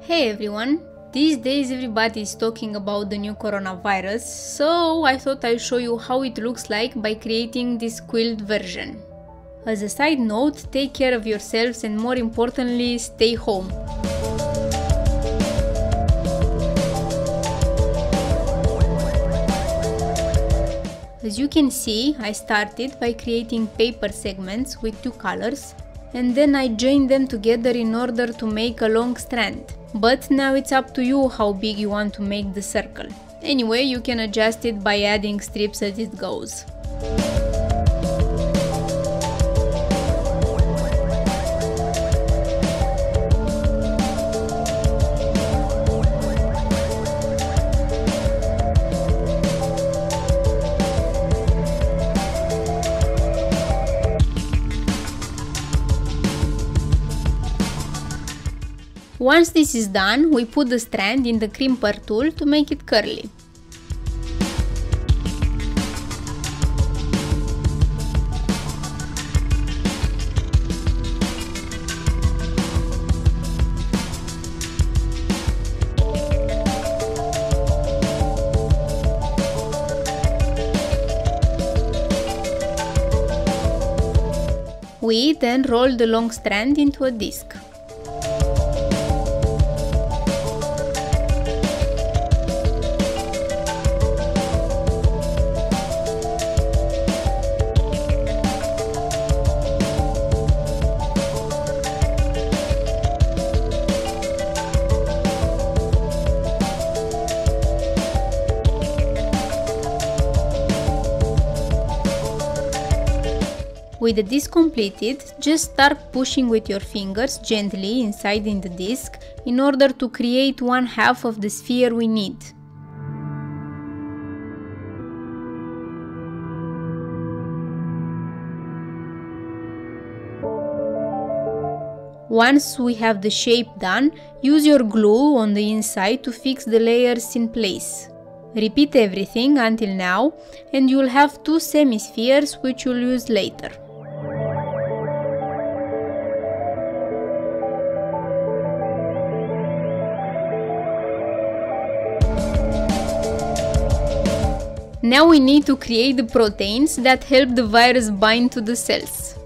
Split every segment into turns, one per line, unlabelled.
Hey everyone! These days everybody is talking about the new coronavirus, so I thought I'll show you how it looks like by creating this quilled version. As a side note, take care of yourselves and more importantly, stay home. As you can see, I started by creating paper segments with two colors, and then I joined them together in order to make a long strand. But now it's up to you how big you want to make the circle. Anyway, you can adjust it by adding strips as it goes. Once this is done, we put the strand in the crimper tool to make it curly. We then roll the long strand into a disc. With the disc completed, just start pushing with your fingers gently inside in the disc in order to create one half of the sphere we need. Once we have the shape done, use your glue on the inside to fix the layers in place. Repeat everything until now, and you'll have two semi-spheres which you'll use later. Now we need to create the proteins that help the virus bind to the cells.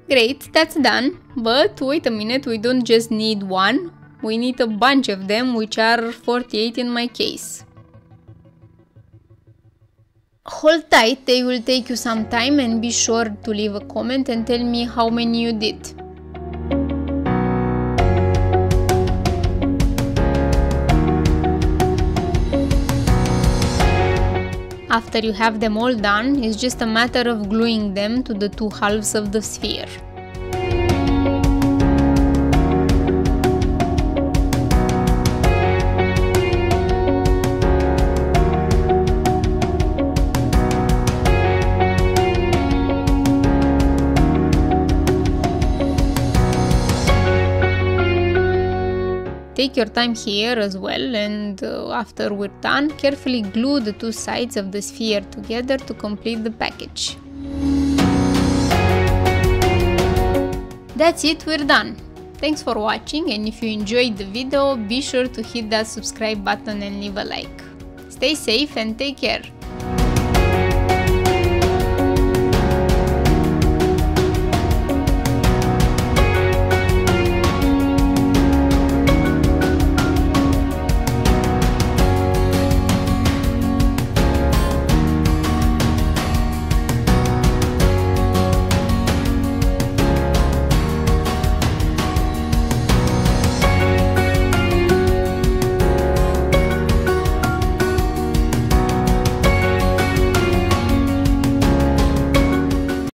Great, that's done. But wait a minute, we don't just need one, we need a bunch of them, which are 48 in my case. Hold tight, they will take you some time, and be sure to leave a comment and tell me how many you did. After you have them all done, it's just a matter of gluing them to the two halves of the sphere. Take your time here as well, and after we're done, carefully glue the two sides of the sphere together to complete the package. That's it, we're done. Thanks for watching, and if you enjoyed the video, be sure to hit that subscribe button and leave a like. Stay safe and take care.